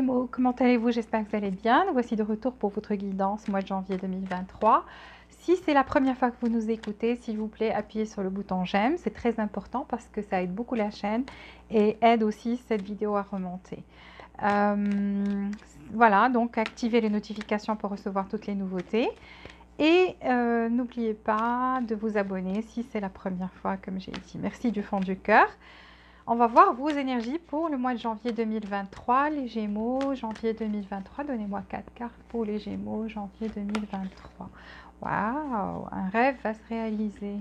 Gémeaux, comment allez-vous? J'espère que vous allez bien. Nous voici de retour pour votre guidance mois de janvier 2023. Si c'est la première fois que vous nous écoutez, s'il vous plaît, appuyez sur le bouton j'aime. C'est très important parce que ça aide beaucoup la chaîne et aide aussi cette vidéo à remonter. Voilà, donc activez les notifications pour recevoir toutes les nouveautés. Et n'oubliez pas de vous abonner si c'est la première fois, comme j'ai dit. Merci du fond du cœur. On va voir vos énergies pour le mois de janvier 2023, les Gémeaux, janvier 2023. Donnez-moi 4 cartes pour les Gémeaux, janvier 2023. Waouh, un rêve va se réaliser.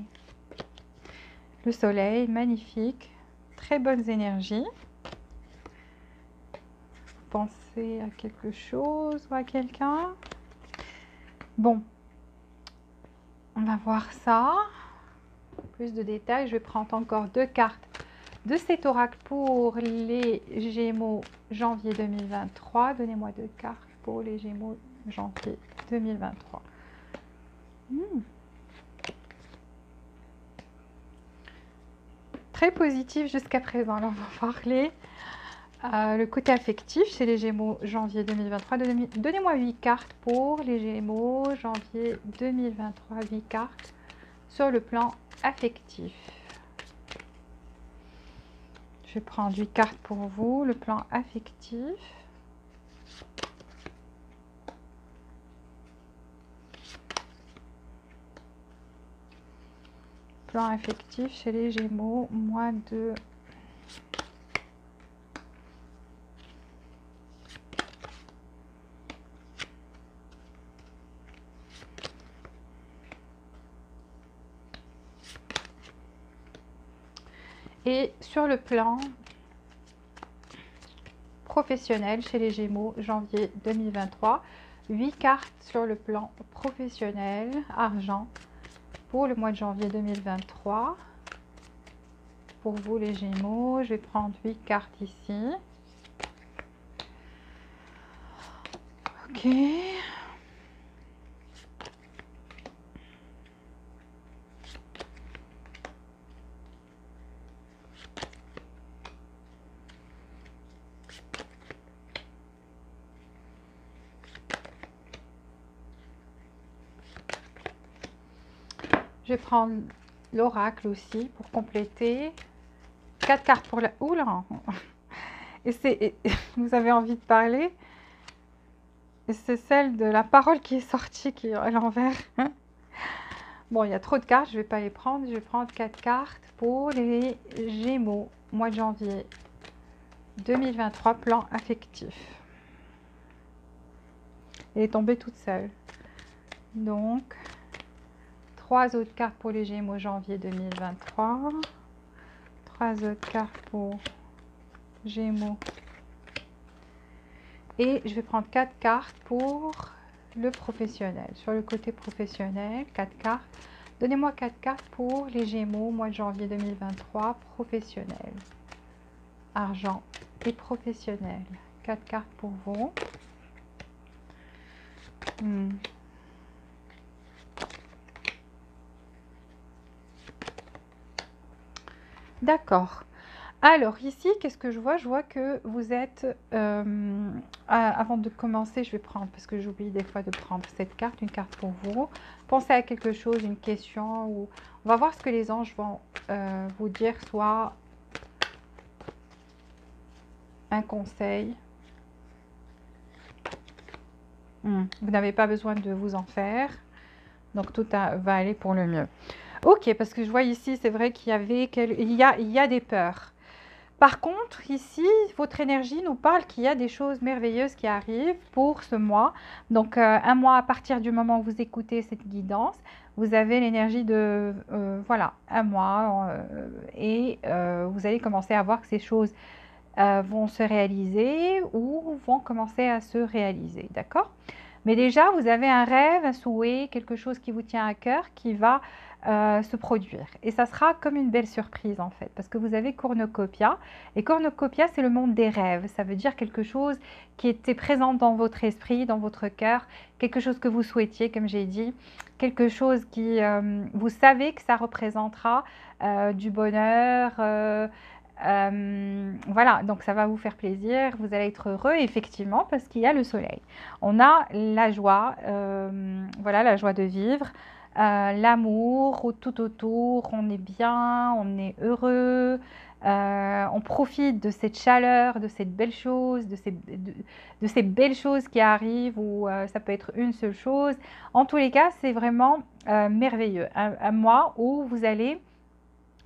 Le soleil, magnifique. Très bonnes énergies. Pensez à quelque chose ou à quelqu'un. Bon, on va voir ça. Plus de détails, je vais prendre encore 2 cartes de cet oracle pour les Gémeaux janvier 2023. Donnez-moi 2 cartes pour les Gémeaux janvier 2023. Très positif jusqu'à présent. Alors, on va parler le côté affectif chez les Gémeaux janvier 2023. Donnez-moi 8 cartes pour les Gémeaux janvier 2023. 8 cartes sur le plan affectif. Je vais prendre 8 cartes pour vous, le plan affectif. Plan affectif chez les Gémeaux, mois de... Et sur le plan professionnel chez les Gémeaux, janvier 2023, 8 cartes sur le plan professionnel, argent, pour le mois de janvier 2023. Pour vous les Gémeaux, je vais prendre 8 cartes ici. Ok. Je vais prendre l'oracle aussi pour compléter. 4 cartes pour la... Oula. Et c'est... Vous avez envie de parler? Et c'est celle de la parole qui est sortie, qui est à l'envers. Bon, il y a trop de cartes, je ne vais pas les prendre. Je vais prendre 4 cartes pour les Gémeaux, mois de janvier 2023, plan affectif. Elle est tombée toute seule. Donc... 3 autres cartes pour les Gémeaux janvier 2023. 3 autres cartes pour Gémeaux. Et je vais prendre 4 cartes pour le professionnel. Sur le côté professionnel, 4 cartes. Donnez-moi 4 cartes pour les Gémeaux, mois de janvier 2023, professionnel. Argent et professionnel. 4 cartes pour vous. D'accord. Alors ici, qu'est-ce que je vois? Je vois que vous êtes, avant de commencer, je vais prendre, parce que j'oublie des fois de prendre cette carte, une carte pour vous. Pensez à quelque chose, une question, ou on va voir ce que les anges vont vous dire, soit un conseil. Vous n'avez pas besoin de vous en faire, donc tout va aller pour le mieux. Ok, parce que je vois ici, c'est vrai qu'il y avait, il y a des peurs. Par contre, ici, votre énergie nous parle qu'il y a des choses merveilleuses qui arrivent pour ce mois. Donc, un mois à partir du moment où vous écoutez cette guidance, vous avez l'énergie de, voilà, un mois. Et vous allez commencer à voir que ces choses vont se réaliser ou vont commencer à se réaliser, d'accord? Mais déjà, vous avez un rêve, un souhait, quelque chose qui vous tient à cœur qui va se produire. Et ça sera comme une belle surprise en fait, parce que vous avez Cornucopia. Et Cornucopia, c'est le monde des rêves. Ça veut dire quelque chose qui était présent dans votre esprit, dans votre cœur, quelque chose que vous souhaitiez, comme j'ai dit, quelque chose qui, vous savez que ça représentera du bonheur, Voilà, donc ça va vous faire plaisir, vous allez être heureux effectivement parce qu'il y a le soleil. On a la joie, voilà, la joie de vivre, l'amour tout autour, on est bien, on est heureux, on profite de cette chaleur, de cette belle chose, de ces belles choses qui arrivent ou ça peut être une seule chose. En tous les cas, c'est vraiment merveilleux. Un mois où vous allez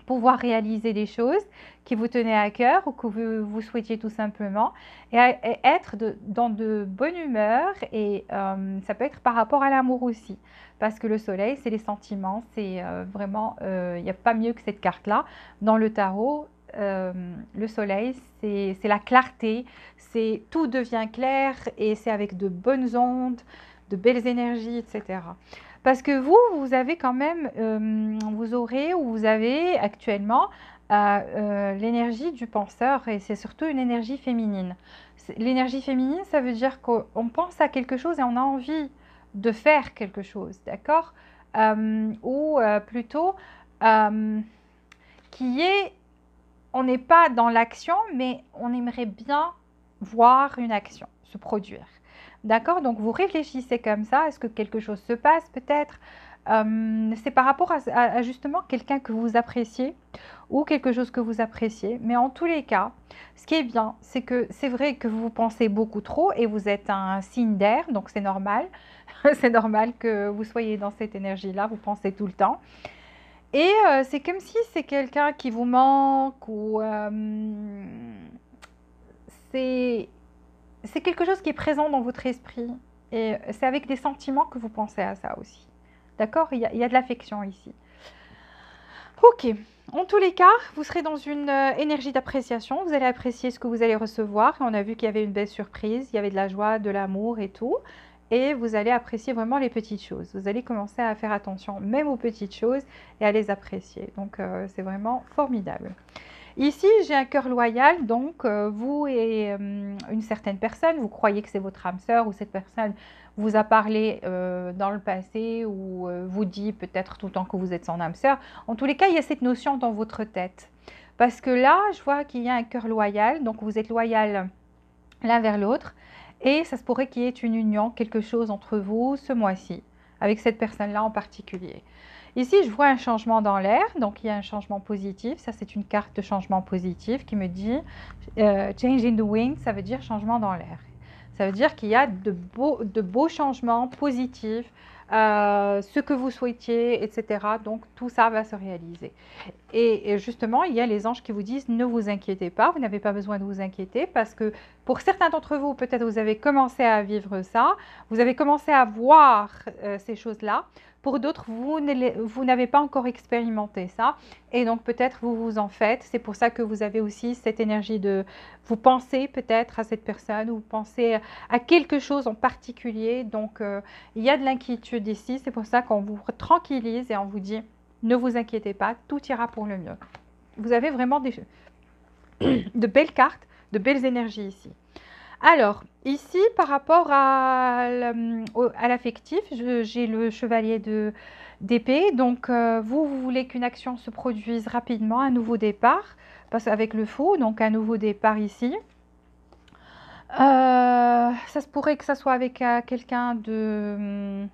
pouvoir réaliser des choses qui vous tenaient à cœur ou que vous souhaitiez tout simplement et être dans de bonne humeur et ça peut être par rapport à l'amour aussi parce que le soleil c'est les sentiments, c'est vraiment, il n'y a pas mieux que cette carte là dans le tarot. Le soleil c'est la clarté, c'est tout devient clair et c'est avec de bonnes ondes, de belles énergies, etc. Parce que vous avez quand même, vous aurez ou vous avez actuellement l'énergie du penseur et c'est surtout une énergie féminine. L'énergie féminine, ça veut dire qu'on pense à quelque chose et on a envie de faire quelque chose, d'accord? Ou plutôt qui est, on n'est pas dans l'action, mais on aimerait bien voir une action se produire. D'accord? Donc vous réfléchissez comme ça, est-ce que quelque chose se passe peut-être? C'est par rapport à justement quelqu'un que vous appréciez ou quelque chose que vous appréciez. Mais en tous les cas, ce qui est bien, c'est que c'est vrai que vous pensez beaucoup trop et vous êtes un signe d'air, donc c'est normal. C'est normal que vous soyez dans cette énergie-là, vous pensez tout le temps. Et c'est comme si c'est quelqu'un qui vous manque ou c'est quelque chose qui est présent dans votre esprit et c'est avec des sentiments que vous pensez à ça aussi. D'accord? Il y a de l'affection ici. Ok. En tous les cas, vous serez dans une énergie d'appréciation. Vous allez apprécier ce que vous allez recevoir. On a vu qu'il y avait une belle surprise. Il y avait de la joie, de l'amour et tout. Et vous allez apprécier vraiment les petites choses. Vous allez commencer à faire attention même aux petites choses et à les apprécier. Donc, c'est vraiment formidable. Ici, j'ai un cœur loyal, donc vous et une certaine personne, vous croyez que c'est votre âme sœur ou cette personne vous a parlé dans le passé ou vous dit peut-être tout le temps que vous êtes son âme sœur. En tous les cas, il y a cette notion dans votre tête. Parce que là, je vois qu'il y a un cœur loyal, donc vous êtes loyal l'un vers l'autre et ça se pourrait qu'il y ait une union, quelque chose entre vous ce mois-ci, avec cette personne-là en particulier. Ici, je vois un changement dans l'air, donc il y a un changement positif. Ça, c'est une carte de changement positif qui me dit Change in the wind, ça veut dire changement dans l'air. Ça veut dire qu'il y a de beaux changements positifs, ce que vous souhaitiez, etc. Donc, tout ça va se réaliser. Et justement, il y a les anges qui vous disent ne vous inquiétez pas, vous n'avez pas besoin de vous inquiéter parce que pour certains d'entre vous, peut-être vous avez commencé à vivre ça, vous avez commencé à voir ces choses-là. Pour d'autres, vous n'avez pas encore expérimenté ça et donc peut-être vous vous en faites. C'est pour ça que vous avez aussi cette énergie de vous pensez peut-être à cette personne ou vous pensez à quelque chose en particulier. Donc, il y a de l'inquiétude ici. C'est pour ça qu'on vous tranquillise et on vous dit ne vous inquiétez pas, tout ira pour le mieux. Vous avez vraiment de belles cartes, de belles énergies ici. Alors, ici, par rapport à l'affectif, j'ai le chevalier d'épée. Donc, vous voulez qu'une action se produise rapidement, un nouveau départ, parce qu'avec le fou, donc un nouveau départ ici. Ça se pourrait que ça soit avec quelqu'un de...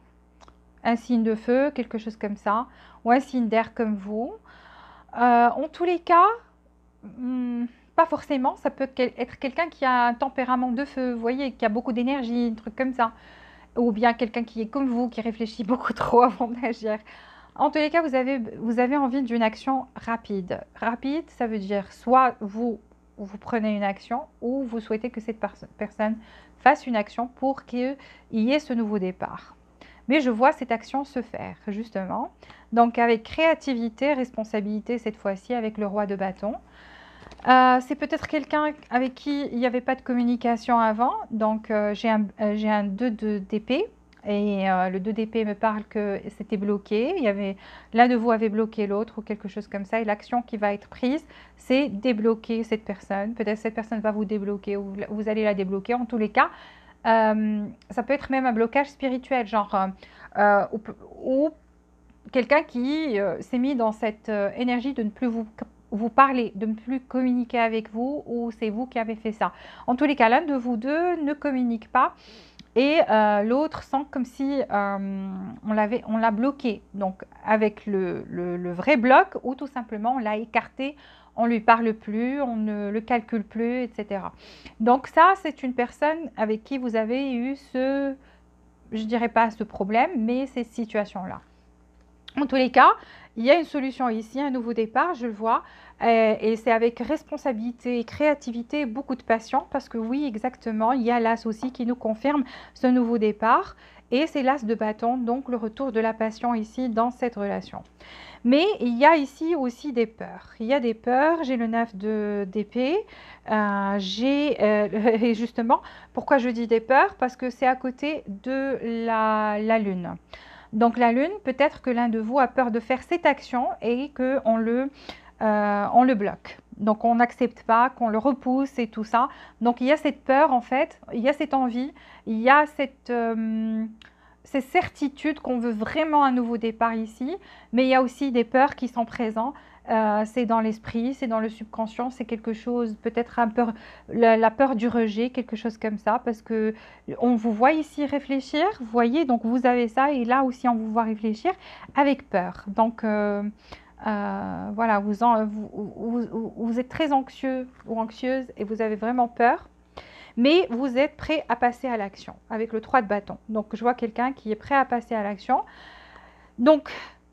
un signe de feu, quelque chose comme ça, ou un signe d'air comme vous. En tous les cas, pas forcément, ça peut être quelqu'un qui a un tempérament de feu, vous voyez, qui a beaucoup d'énergie, un truc comme ça. Ou bien quelqu'un qui est comme vous, qui réfléchit beaucoup trop avant d'agir. En tous les cas, vous avez envie d'une action rapide. Rapide, ça veut dire soit vous prenez une action ou vous souhaitez que cette personne fasse une action pour qu'il y ait ce nouveau départ. Mais je vois cette action se faire, justement. Donc, avec créativité, responsabilité, cette fois-ci, avec le roi de bâton. C'est peut-être quelqu'un avec qui il n'y avait pas de communication avant. Donc, j'ai un 2 d'épée. Et le 2 d'épée me parle que c'était bloqué. L'un de vous avait bloqué l'autre ou quelque chose comme ça. Et l'action qui va être prise, c'est débloquer cette personne. Peut-être cette personne va vous débloquer ou vous allez la débloquer. En tous les cas, ça peut être même un blocage spirituel, genre ou quelqu'un qui s'est mis dans cette énergie de ne plus vous parler, de ne plus communiquer avec vous, ou c'est vous qui avez fait ça. En tous les cas, l'un de vous deux ne communique pas et l'autre sent comme si on l'a bloqué, donc avec le vrai bloc, ou tout simplement on l'a écarté, on ne lui parle plus, on ne le calcule plus, etc. Donc ça, c'est une personne avec qui vous avez eu ce, je dirais pas ce problème, mais cette situation-là. En tous les cas, il y a une solution ici, un nouveau départ, je le vois, et c'est avec responsabilité, créativité, beaucoup de passion, parce que oui, exactement, il y a l'as aussi qui nous confirme ce nouveau départ, et c'est l'as de bâton, donc le retour de la passion ici dans cette relation. Mais il y a ici aussi des peurs. Il y a des peurs, j'ai le 9 d'épée, et justement, pourquoi je dis des peurs? Parce que c'est à côté de la lune. Donc la lune, peut-être que l'un de vous a peur de faire cette action et qu'on on le bloque. Donc on n'accepte pas, qu'on le repousse et tout ça. Donc il y a cette peur en fait, il y a cette envie, il y a cette certitude qu'on veut vraiment un nouveau départ ici, mais il y a aussi des peurs qui sont présentes. C'est dans l'esprit, c'est dans le subconscient, c'est quelque chose, peut-être un peu la peur du rejet, quelque chose comme ça, parce que on vous voit ici réfléchir, vous voyez, donc vous avez ça, et là aussi on vous voit réfléchir avec peur. Donc voilà, vous êtes très anxieux ou anxieuse et vous avez vraiment peur, mais vous êtes prêt à passer à l'action avec le 3 de bâton. Donc je vois quelqu'un qui est prêt à passer à l'action. Donc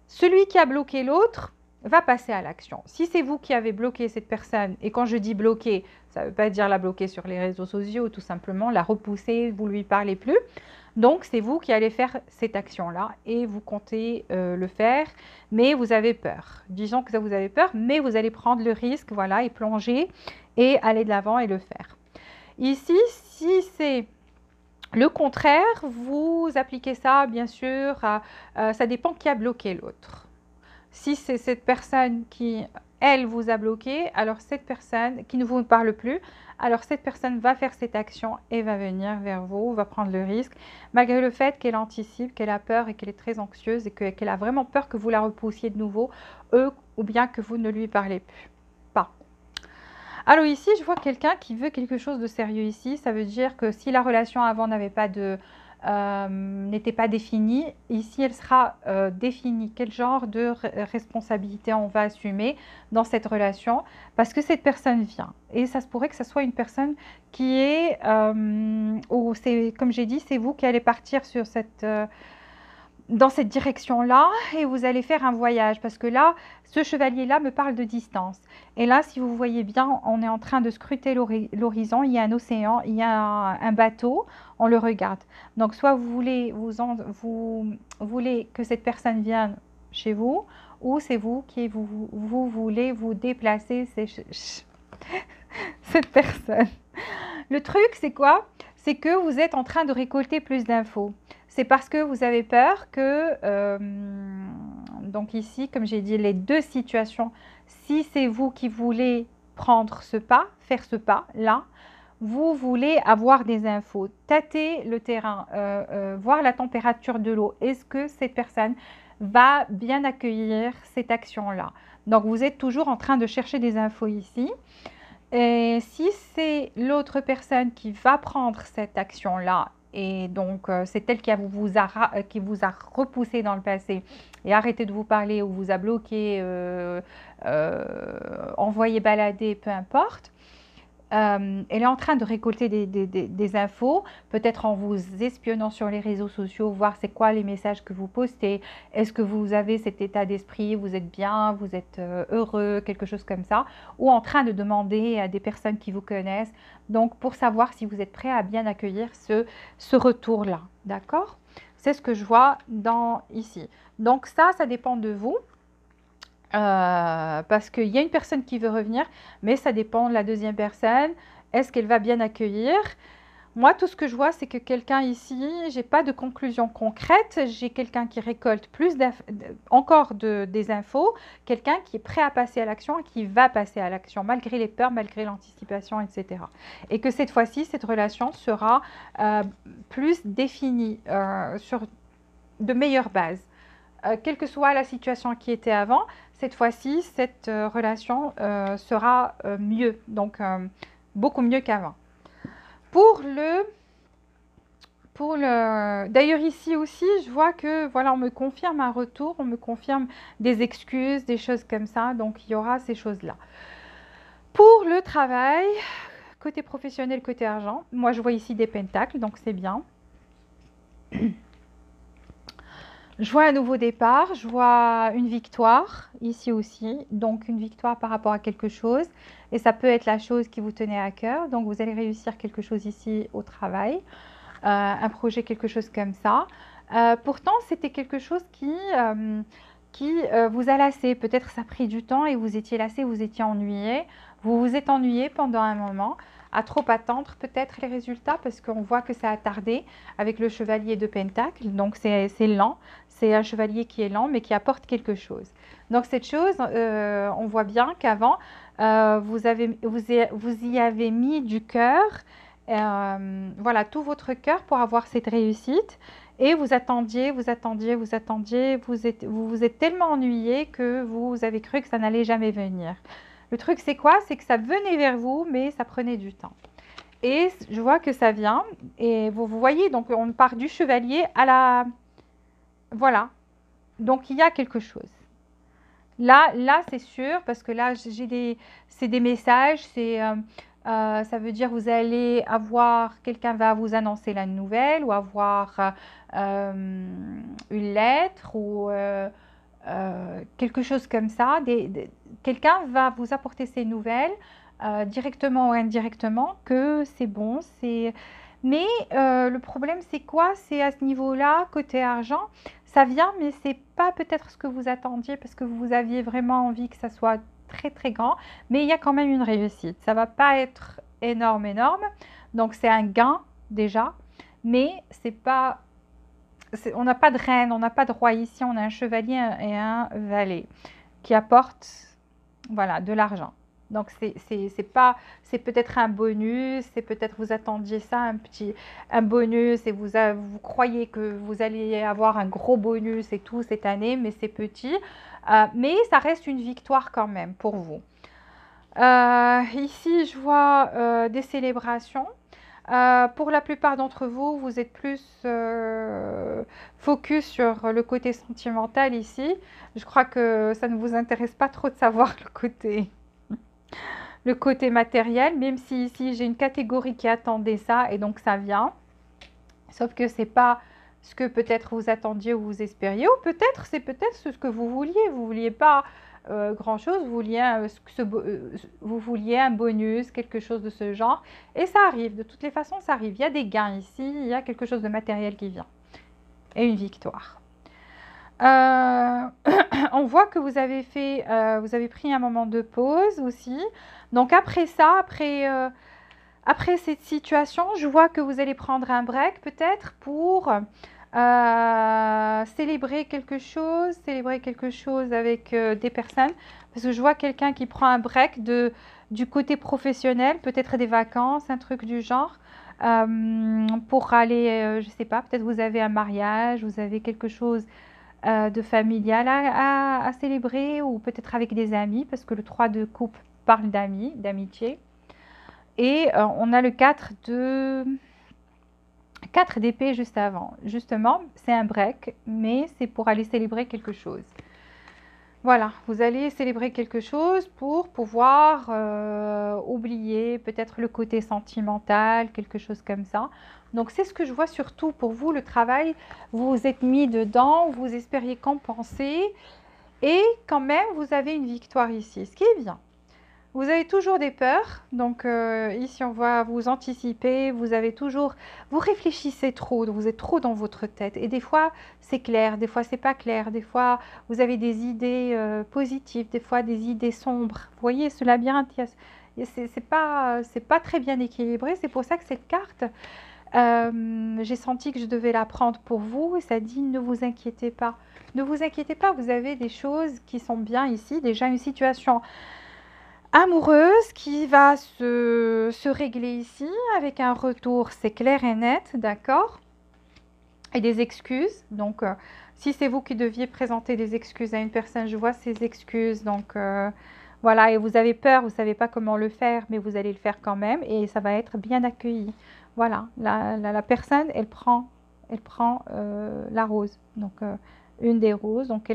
celui qui a bloqué l'autre va passer à l'action. Si c'est vous qui avez bloqué cette personne, et quand je dis bloquer, ça ne veut pas dire la bloquer sur les réseaux sociaux, tout simplement la repousser, vous ne lui parlez plus. Donc c'est vous qui allez faire cette action-là et vous comptez le faire, mais vous avez peur. Disons que vous avez peur, mais vous allez prendre le risque, voilà, et plonger et aller de l'avant et le faire. Ici, si c'est le contraire, vous appliquez ça, bien sûr, ça dépend qui a bloqué l'autre. Si c'est cette personne qui, elle, vous a bloqué, alors cette personne qui ne vous parle plus, alors cette personne va faire cette action et va venir vers vous, va prendre le risque, malgré le fait qu'elle anticipe, qu'elle a peur et qu'elle est très anxieuse et qu'elle a vraiment peur que vous la repoussiez de nouveau, ou bien que vous ne lui parlez plus. Pas. Alors ici, je vois quelqu'un qui veut quelque chose de sérieux ici. Ça veut dire que si la relation avant n'avait pas n'était pas définie, ici elle sera définie. Quel genre de responsabilité on va assumer dans cette relation, parce que cette personne vient. Et ça se pourrait que ce soit une personne qui est, ou c'est, comme j'ai dit, c'est vous qui allez partir sur dans cette direction-là, et vous allez faire un voyage, parce que là, ce chevalier-là me parle de distance. Et là, si vous voyez bien, on est en train de scruter l'horizon, il y a un océan, il y a un bateau, on le regarde. Donc, soit vous voulez, vous voulez que cette personne vienne chez vous, ou c'est vous qui vous voulez vous déplacer cette personne. Le truc, c'est quoi? C'est que vous êtes en train de récolter plus d'infos. C'est parce que vous avez peur que, donc ici, comme j'ai dit, les deux situations, si c'est vous qui voulez prendre ce pas, faire ce pas-là, vous voulez avoir des infos, tâter le terrain, voir la température de l'eau. Est-ce que cette personne va bien accueillir cette action-là? Donc, vous êtes toujours en train de chercher des infos ici. Et si c'est l'autre personne qui va prendre cette action-là, et donc c'est elle qui vous a repoussé dans le passé et arrêté de vous parler, ou vous a bloqué, envoyé balader, peu importe, elle est en train de récolter des infos, peut-être en vous espionnant sur les réseaux sociaux, voir c'est quoi les messages que vous postez, est-ce que vous avez cet état d'esprit, vous êtes bien, vous êtes heureux, quelque chose comme ça, ou en train de demander à des personnes qui vous connaissent, donc pour savoir si vous êtes prêt à bien accueillir ce retour-là, d'accord? C'est ce que je vois ici. Donc ça dépend de vous. Parce qu'il y a une personne qui veut revenir, mais ça dépend de la deuxième personne. Est-ce qu'elle va bien accueillir? Moi, tout ce que je vois, c'est que quelqu'un ici, j'ai pas de conclusion concrète. J'ai quelqu'un qui récolte encore des infos, quelqu'un qui est prêt à passer à l'action et qui va passer à l'action, malgré les peurs, malgré l'anticipation, etc. Et que cette fois-ci, cette relation sera plus définie sur de meilleures bases. quelle que soit la situation qui était avant, cette fois-ci, cette relation sera mieux, donc beaucoup mieux qu'avant. D'ailleurs ici aussi, je vois que voilà, on me confirme un retour, on me confirme des excuses, des choses comme ça, donc il y aura ces choses-là. Pour le travail, côté professionnel, côté argent, moi je vois ici des pentacles, donc c'est bien. Je vois un nouveau départ, je vois une victoire ici aussi, donc une victoire par rapport à quelque chose, et ça peut être la chose qui vous tenait à cœur, donc vous allez réussir quelque chose ici au travail. Un projet, quelque chose comme ça. Pourtant, c'était quelque chose qui vous a lassé. Peut-être ça a pris du temps et vous étiez lassé, vous étiez ennuyé. Vous vous êtes ennuyé pendant un moment, à trop attendre peut-être les résultats parce qu'on voit que ça a tardé avec le chevalier de Pentacle. Donc, c'est lent. C'est un chevalier qui est lent mais qui apporte quelque chose. Donc, cette chose, on voit bien qu'avant, vous y avez mis du cœur. Voilà, tout votre cœur pour avoir cette réussite. Et vous attendiez, vous vous êtes tellement ennuyé que vous avez cru que ça n'allait jamais venir. Le truc, c'est quoi? C'est que ça venait vers vous, mais ça prenait du temps. Et je vois que ça vient. Et vous voyez, donc on part du chevalier à la... Voilà. Donc il y a quelque chose. Là c'est sûr, parce que là, c'est des messages, ça veut dire vous allez avoir, quelqu'un va vous annoncer la nouvelle ou avoir une lettre ou quelque chose comme ça. Quelqu'un va vous apporter ces nouvelles directement ou indirectement que c'est bon, mais le problème c'est quoi? C'est à ce niveau-là, côté argent, ça vient, mais c'est pas peut-être ce que vous attendiez parce que vous aviez vraiment envie que ça soit très très grand, mais il y a quand même une réussite. Ça va pas être énorme, donc c'est un gain déjà, mais c'est pas, on n'a pas de reine, on n'a pas de roi ici, on a un chevalier et un valet qui apportent voilà, de l'argent. Donc c'est peut-être un bonus, c'est peut-être vous attendiez ça, un bonus et vous croyez que vous allez avoir un gros bonus et tout cette année, mais c'est petit. Mais ça reste une victoire quand même pour vous. Ici, je vois des célébrations. Pour la plupart d'entre vous, vous êtes plus focus sur le côté sentimental ici. Je crois que ça ne vous intéresse pas trop de savoir le côté matériel, même si ici j'ai une catégorie qui attendait ça et donc ça vient. Sauf que c'est pas ce que peut-être vous attendiez ou vous espériez, ou peut-être c'est peut-être ce que vous vouliez. Vous vouliez pas grand-chose, vous vouliez un bonus, quelque chose de ce genre. Et ça arrive, de toutes les façons ça arrive. Il y a des gains ici, il y a quelque chose de matériel qui vient. Et une victoire. On voit que vous avez pris un moment de pause aussi. Donc après ça, après cette situation, je vois que vous allez prendre un break peut-être pour célébrer quelque chose avec des personnes. Parce que je vois quelqu'un qui prend un break du côté professionnel, peut-être des vacances, un truc du genre. Pour aller, je ne sais pas, peut-être vous avez un mariage, vous avez quelque chose de familial à célébrer ou peut-être avec des amis parce que le 3 de coupe parle d'amis, d'amitié. Et on a le 4 d'épée juste avant. Justement, c'est un break, mais c'est pour aller célébrer quelque chose. Voilà, vous allez célébrer quelque chose pour pouvoir oublier peut-être le côté sentimental, quelque chose comme ça. Donc, c'est ce que je vois surtout pour vous, le travail. Vous vous êtes mis dedans, vous espériez compenser et quand même, vous avez une victoire ici, ce qui est bien. Vous avez toujours des peurs, donc ici on va vous anticiper, vous réfléchissez trop, vous êtes trop dans votre tête et des fois c'est clair, des fois c'est pas clair, des fois vous avez des idées positives, des fois des idées sombres. Vous voyez ce labyrinthe, c'est pas très bien équilibré, c'est pour ça que cette carte, j'ai senti que je devais la prendre pour vous et ça dit ne vous inquiétez pas. Ne vous inquiétez pas, vous avez des choses qui sont bien ici, déjà une situation amoureuse qui va se régler ici avec un retour, c'est clair et net, d'accord? Et des excuses. Donc, Si c'est vous qui deviez présenter des excuses à une personne, je vois ces excuses. Donc, voilà, et vous avez peur, vous ne savez pas comment le faire, mais vous allez le faire quand même et ça va être bien accueilli. Voilà, la personne, elle prend la rose, donc une des roses, donc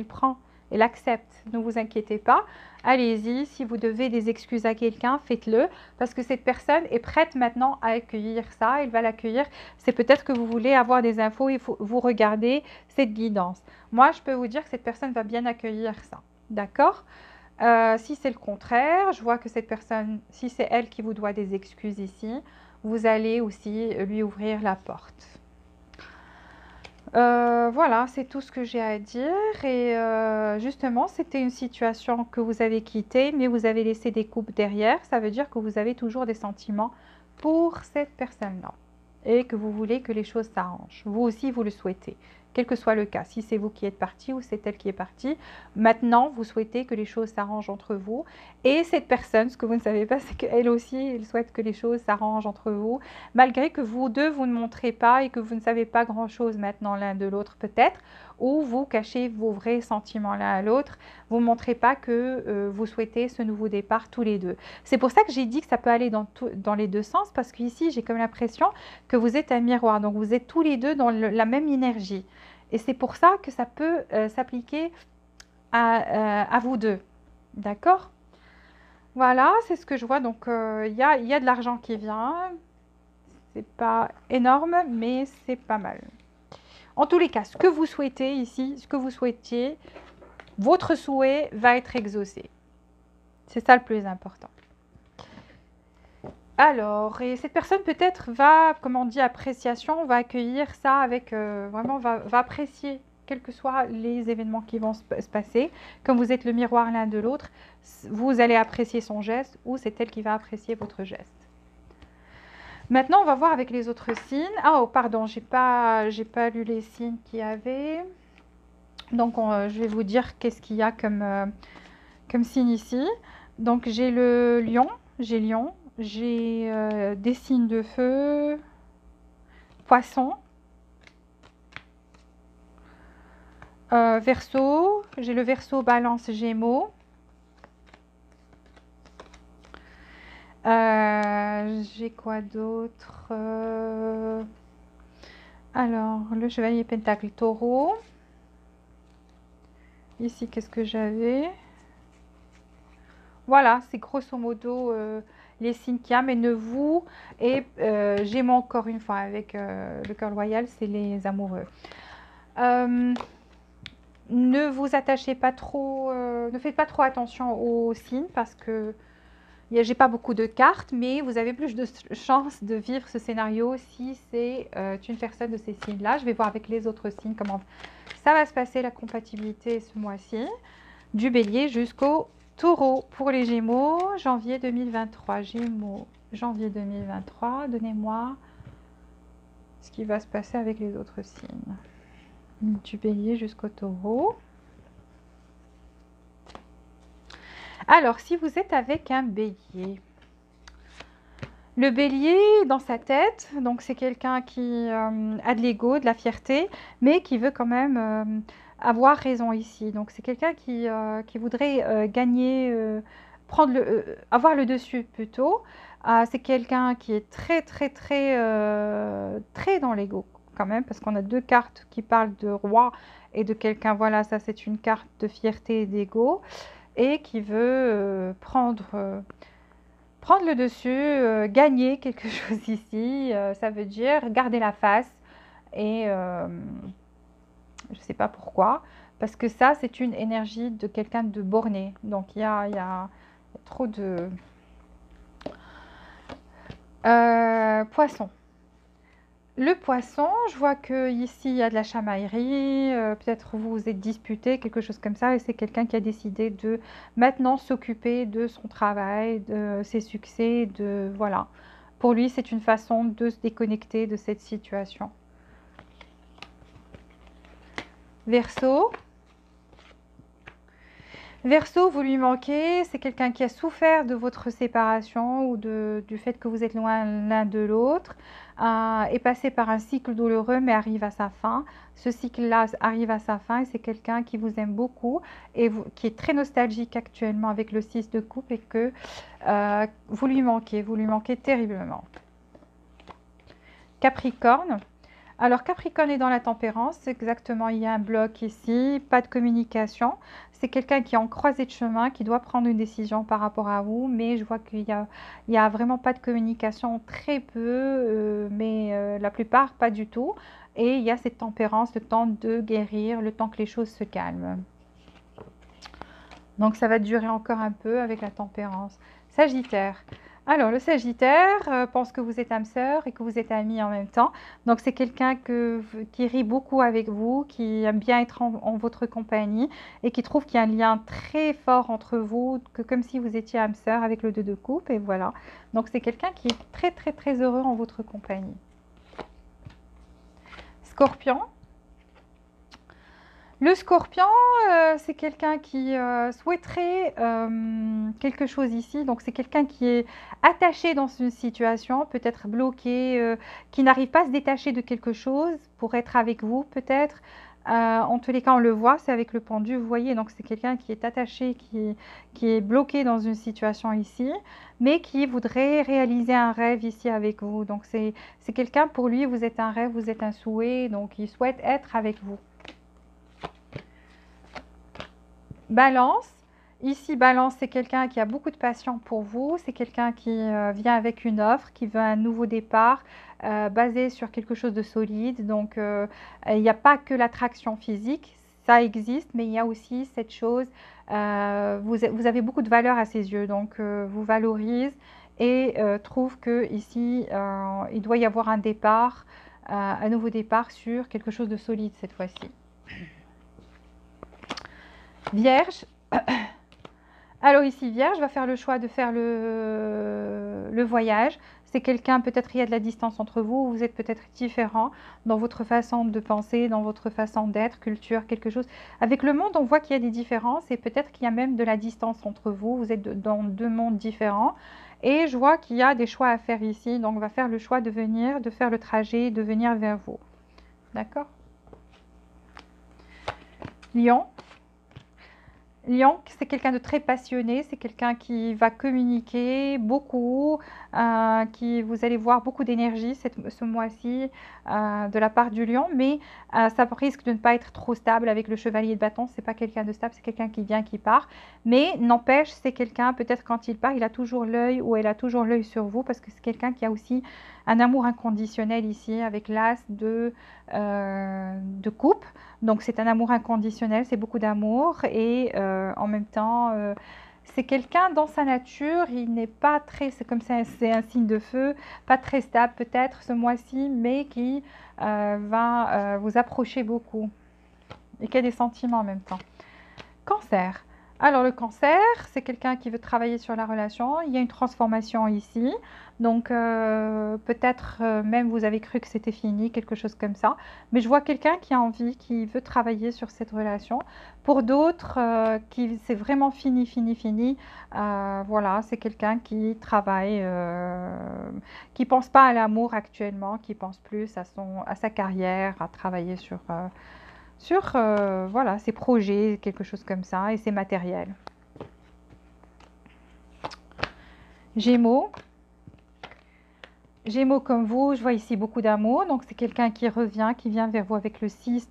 elle accepte. Ne vous inquiétez pas, allez-y. Si vous devez des excuses à quelqu'un, faites-le, parce que cette personne est prête maintenant à accueillir ça, elle va l'accueillir. C'est peut-être que vous voulez avoir des infos, il faut vous regarder cette guidance. Moi, je peux vous dire que cette personne va bien accueillir ça, d'accord? Si c'est le contraire, je vois que cette personne, si c'est elle qui vous doit des excuses ici, vous allez aussi lui ouvrir la porte. Voilà, c'est tout ce que j'ai à dire. Et justement, c'était une situation que vous avez quittée, mais vous avez laissé des coupes derrière. Ça veut dire que vous avez toujours des sentiments pour cette personne-là et que vous voulez que les choses s'arrangent. Vous aussi, vous le souhaitez, quel que soit le cas. Si c'est vous qui êtes parti ou c'est elle qui est partie, maintenant, vous souhaitez que les choses s'arrangent entre vous. Et cette personne, ce que vous ne savez pas, c'est qu'elle aussi, elle souhaite que les choses s'arrangent entre vous, malgré que vous deux, vous ne montrez pas et que vous ne savez pas grand-chose maintenant l'un de l'autre peut-être, ou vous cachez vos vrais sentiments l'un à l'autre, vous ne montrez pas que vous souhaitez ce nouveau départ tous les deux. C'est pour ça que j'ai dit que ça peut aller dans les deux sens, parce qu'ici, j'ai comme l'impression que vous êtes un miroir, donc vous êtes tous les deux dans la même énergie. Et c'est pour ça que ça peut s'appliquer à vous deux. D'accord? Voilà, c'est ce que je vois. Donc, il y a de l'argent qui vient. C'est pas énorme, mais c'est pas mal. En tous les cas, ce que vous souhaitez ici, ce que vous souhaitiez, votre souhait va être exaucé. C'est ça le plus important. Alors, et cette personne peut-être va, comme on dit, appréciation, va accueillir ça avec, vraiment, va apprécier, quels que soient les événements qui vont se passer. Comme vous êtes le miroir l'un de l'autre, vous allez apprécier son geste ou c'est elle qui va apprécier votre geste. Maintenant, on va voir avec les autres signes. Ah, oh, pardon, j'ai pas lu les signes qu'il y avait. Donc, je vais vous dire qu'est-ce qu'il y a comme signe ici. Donc, j'ai le lion, j'ai des signes de feu, poisson, Verseau, j'ai le Verseau, Balance, Gémeaux. J'ai quoi d'autre? Alors, le Chevalier Pentacle, Taureau. Ici, qu'est-ce que j'avais? Voilà, c'est grosso modo les signes qu'il y a, mais ne vous... Et Gémeaux, encore une fois, avec le cœur loyal, c'est les amoureux. Ne vous attachez pas trop, ne faites pas trop attention aux signes, parce que j'ai pas beaucoup de cartes, mais vous avez plus de chances de vivre ce scénario si c'est une personne de ces signes-là. Je vais voir avec les autres signes comment ça va se passer, la compatibilité ce mois-ci, du Bélier jusqu'au Taureau. Pour les Gémeaux, janvier 2023. Gémeaux, janvier 2023. Donnez-moi ce qui va se passer avec les autres signes. Du Bélier jusqu'au Taureau. Alors, si vous êtes avec un Bélier, le Bélier dans sa tête, donc c'est quelqu'un qui a de l'ego, de la fierté, mais qui veut quand même avoir raison ici. Donc c'est quelqu'un qui voudrait gagner, avoir le dessus plutôt. C'est quelqu'un qui est très dans l'ego quand même, parce qu'on a deux cartes qui parlent de roi et de quelqu'un, voilà, ça c'est une carte de fierté et d'ego, et qui veut prendre le dessus, gagner quelque chose ici. Ça veut dire garder la face, et je ne sais pas pourquoi, parce que ça c'est une énergie de quelqu'un de borné, donc il y a trop de poisson. Le poisson, je vois que ici il y a de la chamaillerie, peut-être vous vous êtes disputé, quelque chose comme ça, et c'est quelqu'un qui a décidé de maintenant s'occuper de son travail, de ses succès, voilà. Pour lui, c'est une façon de se déconnecter de cette situation. Verseau. Verseau, vous lui manquez, c'est quelqu'un qui a souffert de votre séparation ou du fait que vous êtes loin l'un de l'autre, est passé par un cycle douloureux mais arrive à sa fin. Ce cycle-là arrive à sa fin et c'est quelqu'un qui vous aime beaucoup et qui est très nostalgique actuellement avec le 6 de coupe et que vous lui manquez terriblement. Capricorne. Alors Capricorne est dans la tempérance, exactement, il y a un bloc ici, pas de communication. C'est quelqu'un qui est en croisée de chemin, qui doit prendre une décision par rapport à vous, mais je vois qu'il y a vraiment pas de communication, très peu, mais la plupart pas du tout. Et il y a cette tempérance, le temps de guérir, le temps que les choses se calment. Donc ça va durer encore un peu avec la tempérance. Sagittaire. Alors, le Sagittaire pense que vous êtes âme sœur et que vous êtes amis en même temps. Donc, c'est quelqu'un qui rit beaucoup avec vous, qui aime bien être en votre compagnie et qui trouve qu'il y a un lien très fort entre vous, que comme si vous étiez âme sœur avec le 2 de coupe. Et voilà. Donc, c'est quelqu'un qui est très, très, très heureux en votre compagnie. Scorpion. Le Scorpion, c'est quelqu'un qui souhaiterait quelque chose ici. Donc, c'est quelqu'un qui est attaché dans une situation, peut-être bloqué, qui n'arrive pas à se détacher de quelque chose pour être avec vous, peut-être. En tous les cas, on le voit, c'est avec le pendu, vous voyez. Donc, c'est quelqu'un qui est attaché, qui est bloqué dans une situation ici, mais qui voudrait réaliser un rêve ici avec vous. Donc, c'est quelqu'un, pour lui, vous êtes un rêve, vous êtes un souhait. Donc, il souhaite être avec vous. Balance. Ici, Balance, c'est quelqu'un qui a beaucoup de passion pour vous. C'est quelqu'un qui vient avec une offre, qui veut un nouveau départ basé sur quelque chose de solide. Donc, il n'y a pas que l'attraction physique. Ça existe, mais il y a aussi cette chose. Vous avez beaucoup de valeur à ses yeux. Donc, vous valorise et trouve que ici, il doit y avoir un départ, un nouveau départ sur quelque chose de solide cette fois-ci. Vierge. Alors ici, Vierge va faire le choix de faire le voyage. C'est quelqu'un, peut-être il y a de la distance entre vous, vous êtes peut-être différent dans votre façon de penser, dans votre façon d'être, culture, quelque chose. Avec le monde, on voit qu'il y a des différences et peut-être qu'il y a même de la distance entre vous. Vous êtes dans deux mondes différents. Et je vois qu'il y a des choix à faire ici. Donc, on va faire le choix de venir, de faire le trajet, de venir vers vous. D'accord? Lion. Lion, c'est quelqu'un de très passionné, c'est quelqu'un qui va communiquer beaucoup, vous allez voir beaucoup d'énergie ce mois-ci de la part du lion, mais ça risque de ne pas être trop stable avec le chevalier de bâton, c'est pas quelqu'un de stable, c'est quelqu'un qui vient, qui part, mais n'empêche, c'est quelqu'un, peut-être quand il part, il a toujours l'œil ou elle a toujours l'œil sur vous, parce que c'est quelqu'un qui a aussi un amour inconditionnel ici, avec l'as de coupe. Donc c'est un amour inconditionnel, c'est beaucoup d'amour et en même temps, c'est quelqu'un dans sa nature, il n'est pas très, c'est comme ça, c'est un signe de feu, pas très stable peut-être ce mois-ci, mais qui va vous approcher beaucoup et qui a des sentiments en même temps. Cancer. Alors le cancer, c'est quelqu'un qui veut travailler sur la relation. Il y a une transformation ici. Donc peut-être même vous avez cru que c'était fini, quelque chose comme ça. Mais je vois quelqu'un qui a envie, qui veut travailler sur cette relation. Pour d'autres, c'est vraiment fini, fini, fini. Voilà, c'est quelqu'un qui travaille, qui ne pense pas à l'amour actuellement, qui pense plus à sa carrière, à travailler sur voilà, ses projets, quelque chose comme ça, et ses matériels. Gémeaux. Gémeaux comme vous, je vois ici beaucoup d'amour, donc c'est quelqu'un qui revient, qui vient vers vous avec le 6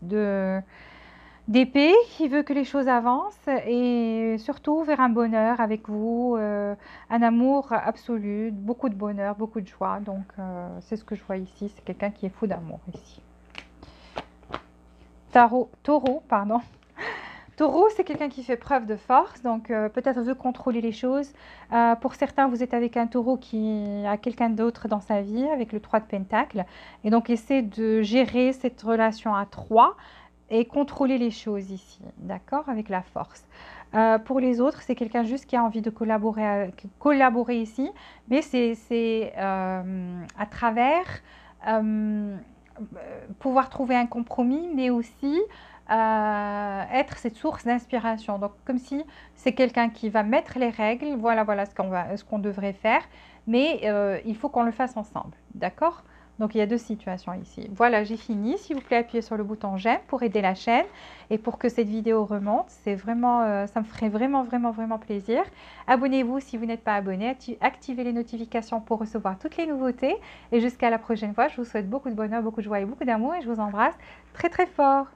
d'épée, qui veut que les choses avancent et surtout vers un bonheur avec vous, un amour absolu, beaucoup de bonheur, beaucoup de joie, donc c'est ce que je vois ici, c'est quelqu'un qui est fou d'amour ici. Taureau, pardon. Taureau, c'est quelqu'un qui fait preuve de force, donc peut-être veut contrôler les choses. Pour certains, vous êtes avec un taureau qui a quelqu'un d'autre dans sa vie, avec le 3 de Pentacle, et donc essaie de gérer cette relation à 3 et contrôler les choses ici, d'accord, avec la force. Pour les autres, c'est quelqu'un juste qui a envie de collaborer ici, mais c'est à travers pouvoir trouver un compromis, mais aussi être cette source d'inspiration. Donc, comme si c'est quelqu'un qui va mettre les règles, voilà ce qu'on devrait faire, mais il faut qu'on le fasse ensemble, d'accord? Donc, il y a deux situations ici. Voilà, j'ai fini. S'il vous plaît, appuyez sur le bouton j'aime pour aider la chaîne et pour que cette vidéo remonte. C'est vraiment, ça me ferait vraiment plaisir. Abonnez-vous si vous n'êtes pas abonné. Activez les notifications pour recevoir toutes les nouveautés. Et jusqu'à la prochaine fois, je vous souhaite beaucoup de bonheur, beaucoup de joie et beaucoup d'amour. Et je vous embrasse très fort.